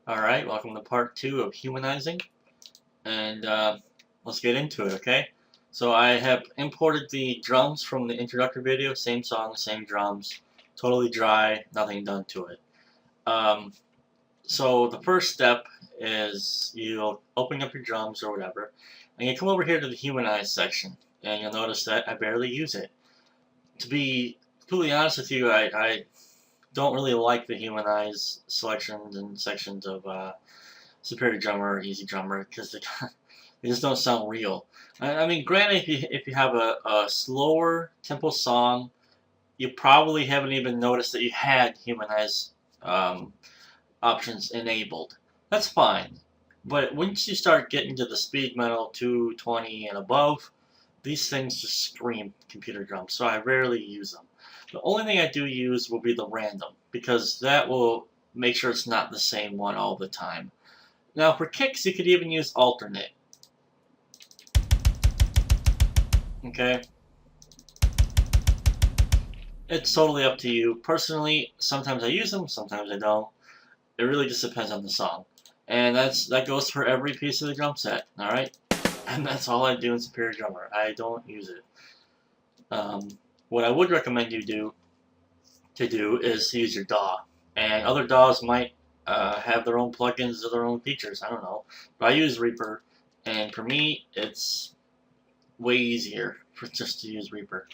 Alright, welcome to part 2 of Humanizing, and let's get into it, okay? So I have imported the drums from the introductory video, same song, same drums, totally dry, nothing done to it. So the first step is you'll open up your drums or whatever, and you come over here to the Humanize section, and you'll notice that I barely use it. To be completely honest with you, I don't really like the Humanize selections and sections of Superior Drummer, Easy Drummer, because they just don't sound real. I mean, granted, if you have a slower tempo song, you probably haven't even noticed that you had Humanize options enabled. That's fine. But once you start getting to the speed metal 220 and above, these things just scream computer drums, so I rarely use them. The only thing I do use will be the random, because that will make sure it's not the same one all the time. Now for kicks, you could even use alternate. Okay? It's totally up to you. Personally, sometimes I use them, sometimes I don't. It really just depends on the song. And that goes for every piece of the drum set, alright? And that's all I do in Superior Drummer. I don't use it. What I would recommend you do is use your DAW. And other DAWs might have their own plugins or their own features. I don't know. But I use Reaper, and for me, it's way easier just to use Reaper.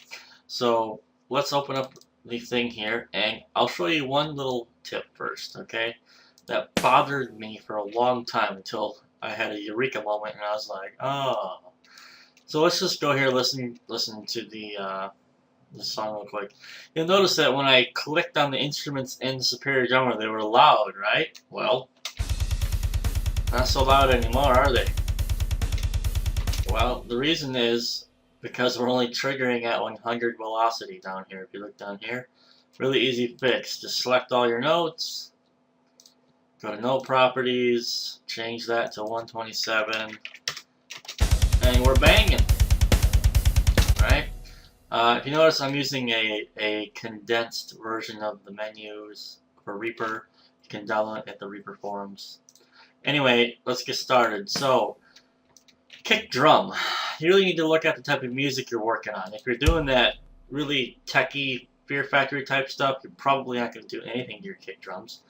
So let's open up the thing here, and I'll show you one little tip first, okay? That bothered me for a long time until I had a eureka moment, and I was like, oh. So let's just go here, listen to the song real quick. You'll notice that when I clicked on the instruments in Superior Drummer, they were loud, right? Well, not so loud anymore, are they? Well, the reason is because we're only triggering at 100 velocity down here. If you look down here, really easy fix. Just select all your notes, go to Note Properties, change that to 127, and we're banging, right? If you notice, I'm using a condensed version of the menus for Reaper. You can download it at the Reaper forums. Anyway, let's get started. So, kick drum. You really need to look at the type of music you're working on. If you're doing that really techie, Fear Factory type stuff, you're probably not going to do anything to your kick drums,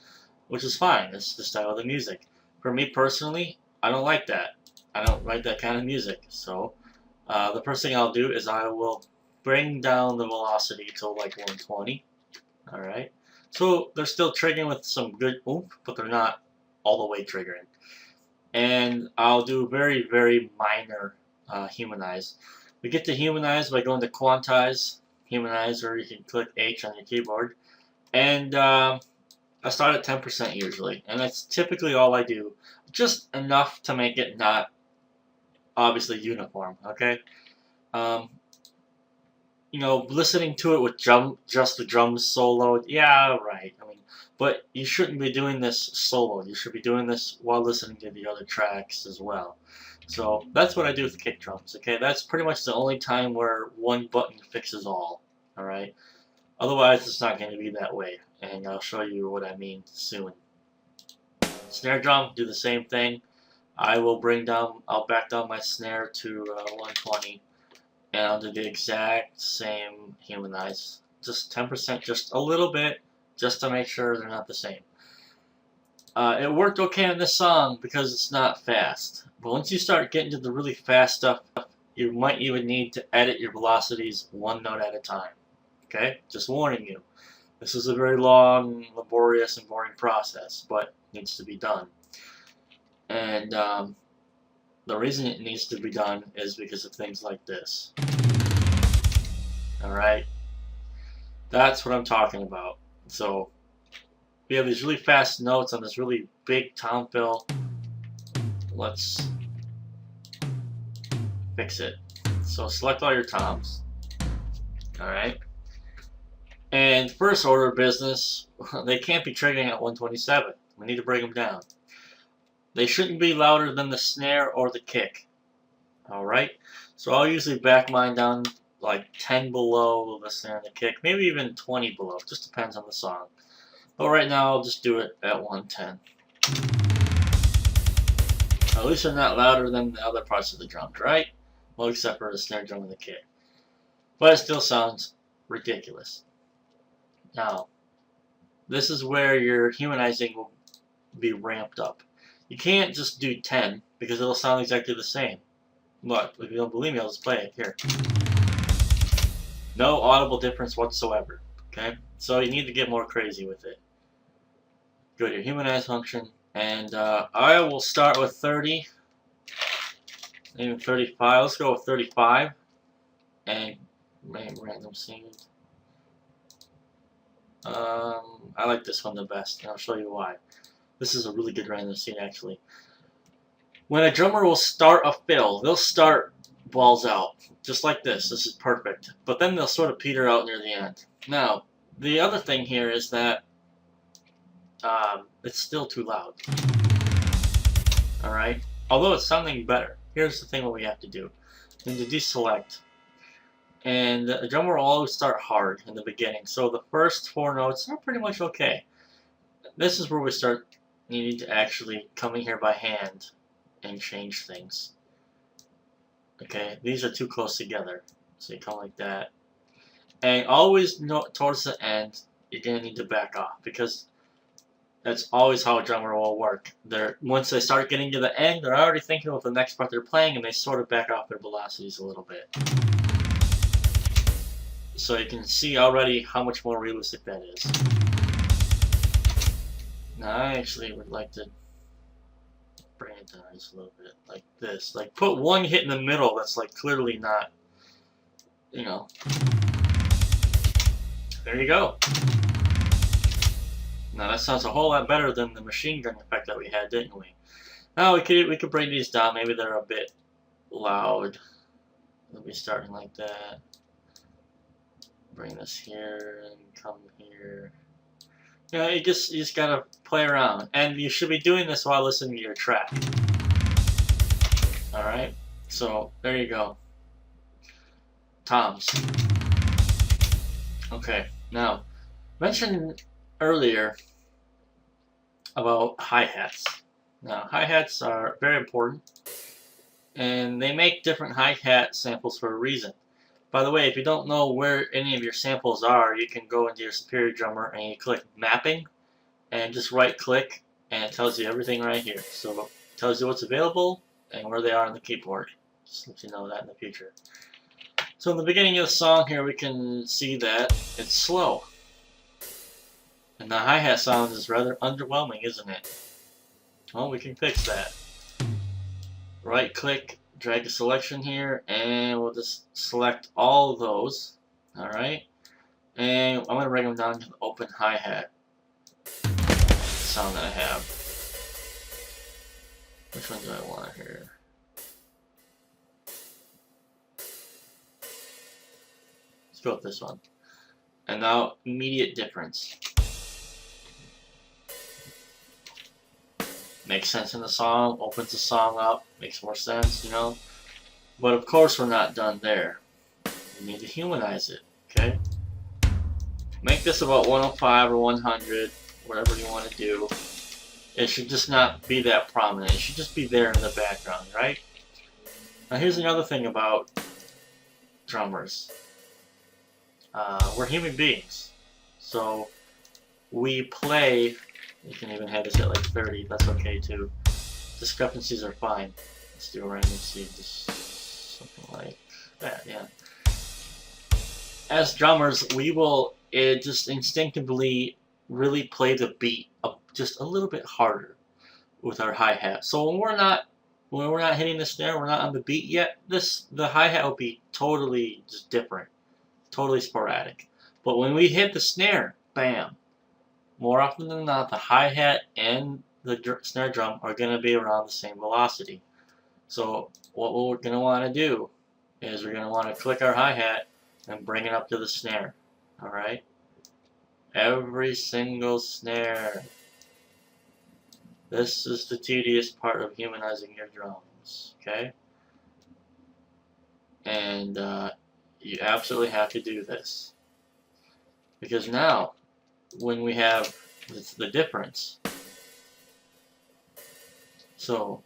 which is fine. It's the style of the music. For me personally, I don't like that. I don't like that kind of music. So, the first thing I'll do is I will bring down the velocity to like 120. Alright. So they're still triggering with some good oomph, but they're not all the way triggering. And I'll do very, very minor humanize. We get to humanize by going to quantize, humanize, or you can click H on your keyboard. And I start at 10% usually. And that's typically all I do. Just enough to make it not obviously uniform, okay? You know, listening to it with just the drums soloed, yeah, right. I mean, but you shouldn't be doing this solo. You should be doing this while listening to the other tracks as well. So that's what I do with kick drums, okay? That's pretty much the only time where one button fixes all, alright? Otherwise, it's not going to be that way, and I'll show you what I mean soon. Snare drum, do the same thing. I'll back down my snare to 120. And I'll do the exact same humanize. Just 10%, just a little bit, just to make sure they're not the same. It worked okay on this song because it's not fast. But once you start getting to the really fast stuff, you might even need to edit your velocities one note at a time. Okay? Just warning you. This is a very long, laborious, and boring process, but needs to be done. And the reason it needs to be done is because of things like this. Alright? That's what I'm talking about. So, we have these really fast notes on this really big tom fill. Let's fix it. So, select all your toms. Alright? And first order of business, they can't be triggering at 127. We need to bring them down. They shouldn't be louder than the snare or the kick. Alright? So I'll usually back mine down like 10 below the snare and the kick. Maybe even 20 below. Just depends on the song. But right now I'll just do it at 110. At least they're not louder than the other parts of the drums, right? Well, except for the snare drum and the kick. But it still sounds ridiculous. Now, this is where your humanizing will be ramped up. You can't just do 10 because it'll sound exactly the same. Look, if you don't believe me, I'll just play it here. No audible difference whatsoever. Okay, so you need to get more crazy with it. Go to your humanize function, and I will start with 30, even 35. Let's go with 35, and random scene. I like this one the best, and I'll show you why. This is a really good random scene, actually. When a drummer will start a fill, they'll start balls out, just like this. This is perfect. But then they'll sort of peter out near the end. Now, the other thing here is that it's still too loud. Alright? Although it's sounding better. Here's the thing what we have to do. We need to deselect. And the drummer will always start hard in the beginning. So the first 4 notes are pretty much okay. This is where we start needing to actually come in here by hand and change things. Okay, these are too close together. So you come like that. And always towards the end, you're going to need to back off because that's always how a drummer will work. Once they start getting to the end, they're already thinking about the next part they're playing and they sort of back off their velocities a little bit. So you can see already how much more realistic that is. Now I actually would like to bring it down just a little bit, like this. Like put one hit in the middle that's like clearly not, you know. There you go. Now that sounds a whole lot better than the machine gun effect that we had, didn't we? Now we could bring these down. Maybe they're a bit loud. We'll be starting like that. Bring this here and come here. You know, you just gotta play around, and you should be doing this while listening to your track. All right. So there you go. Toms. Okay. Now, mentioned earlier about hi-hats. Now, hi-hats are very important, and they make different hi-hat samples for a reason. By the way, if you don't know where any of your samples are, you can go into your Superior Drummer and you click Mapping, and just right-click, and it tells you everything right here. So it tells you what's available and where they are on the keyboard. Just let you know that in the future. So in the beginning of the song here, we can see that it's slow. And the hi-hat sound is rather underwhelming, isn't it? Well, we can fix that. Right-click, drag the selection here, and we'll just select all of those. Alright? And I'm going to bring them down to the open hi-hat sound that I have. Which one do I want here? Let's go with this one. And now, immediate difference. Makes sense in the song, opens the song up, makes more sense, you know. But of course we're not done there. We need to humanize it, okay? Make this about 105 or 100, whatever you want to do. It should just not be that prominent. It should just be there in the background, right? Now here's another thing about drummers. We're human beings. So we play. You can even have this at like 30, that's okay too. Discrepancies are fine. Let's do a random seed, just something like that, yeah. As drummers, we will just instinctively really play the beat just a little bit harder with our hi-hat. So when we're not hitting the snare, we're not on the beat yet, the hi-hat will be totally just different. Totally sporadic. But when we hit the snare, bam. More often than not, the hi-hat and the snare drum are going to be around the same velocity. So what we're going to want to do is we're going to want to click our hi-hat and bring it up to the snare. Alright? Every single snare. This is the tedious part of humanizing your drums. Okay? And you absolutely have to do this. Because now, when we have the difference. So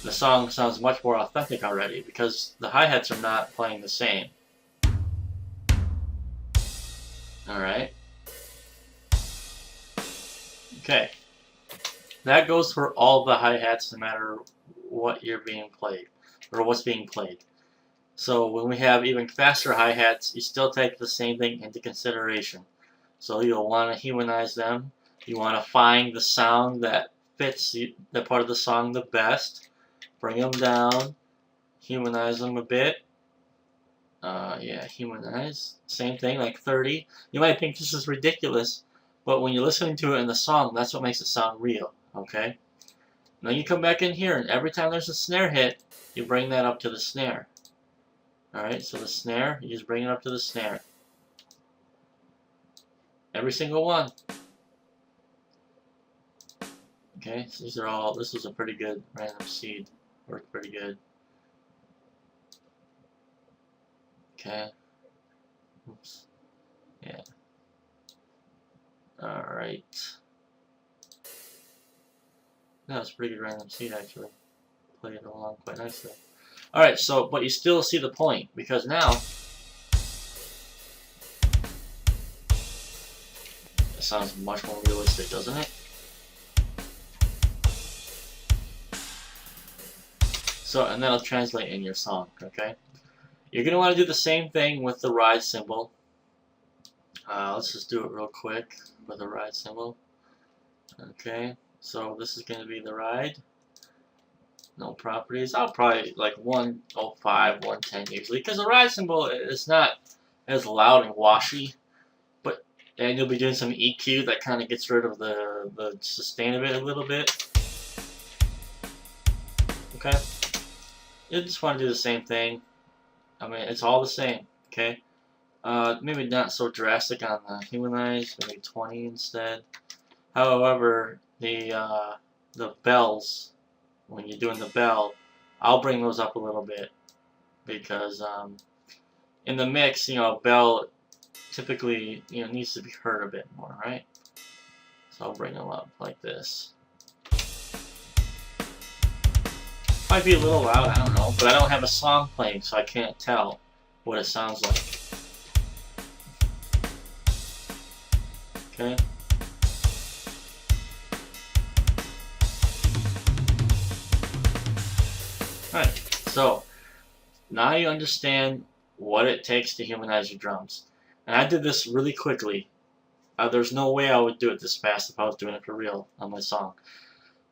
the song sounds much more authentic already because the hi-hats are not playing the same. Alright. Okay. That goes for all the hi-hats no matter what you're being played, or what's being played. So when we have even faster hi-hats, you still take the same thing into consideration. So you'll want to humanize them. You want to find the sound that fits the part of the song the best. Bring them down. Humanize them a bit. Yeah, humanize. Same thing, like 30. You might think this is ridiculous, but when you're listening to it in the song, that's what makes it sound real, okay? Then you come back in here, and every time there's a snare hit, you bring that up to the snare. Alright, so the snare, you just bring it up to the snare. Every single one. Okay, so these are all, this was a pretty good random seed. Worked pretty good. Okay. Oops. Yeah. Alright. That was a pretty good random seed actually. Played it along quite nicely. Alright, so, but you still see the point, because now it sounds much more realistic, doesn't it? So, and that'll translate in your song, okay? You're going to want to do the same thing with the ride cymbal. Let's just do it real quick with the ride cymbal. Okay, so this is going to be the ride. No properties. I'll probably like 105, 110 usually, because the ride cymbal is not as loud and washy, but and you'll be doing some EQ that kind of gets rid of the sustain of it a little bit. Okay, you just want to do the same thing. I mean, it's all the same. Okay, maybe not so drastic on the humanize, maybe 20 instead. However, the bells, when you're doing the bell, I'll bring those up a little bit because in the mix, you know, a bell typically, you know, needs to be heard a bit more, right? So I'll bring them up like this. Might be a little loud, I don't know, but I don't have a song playing, so I can't tell what it sounds like. Okay. Alright, so now you understand what it takes to humanize your drums. And I did this really quickly. There's no way I would do it this fast if I was doing it for real on my song.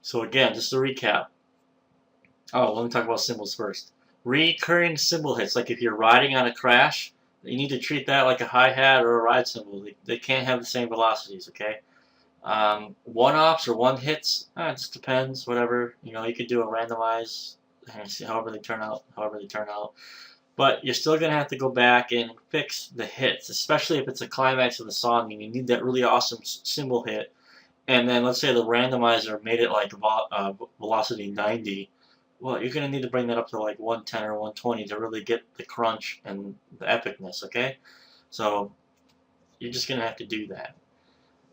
So again, just to recap. Oh, let me talk about cymbals first. Recurring cymbal hits, like if you're riding on a crash, you need to treat that like a hi-hat or a ride cymbal. They can't have the same velocities, okay? One-offs or one-hits, it just depends, whatever. You know, you could do a randomize, however they turn out. But you're still going to have to go back and fix the hits, especially if it's a climax of the song and you need that really awesome cymbal hit. And then let's say the randomizer made it like velocity 90. Well, you're going to need to bring that up to like 110 or 120 to really get the crunch and the epicness, okay? So you're just going to have to do that.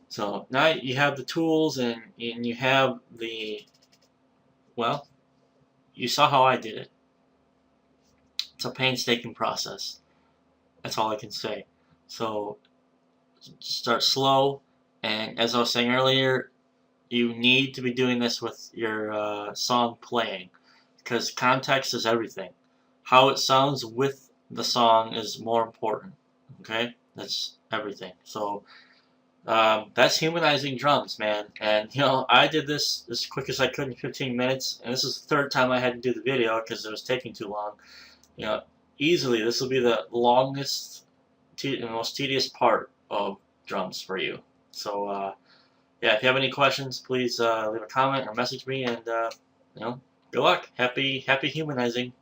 So now you have the tools and you have the, well, you saw how I did it. It's a painstaking process. That's all I can say. So start slow, and as I was saying earlier, you need to be doing this with your song playing, because context is everything. How it sounds with the song is more important. Okay, that's everything. So that's humanizing drums, man. And you know, I did this as quick as I could in 15 minutes, and this is the third time I had to do the video because it was taking too long. You know, easily this will be the longest, most tedious part of drums for you. So yeah, if you have any questions, please leave a comment or message me, and you know, good luck. Happy humanizing.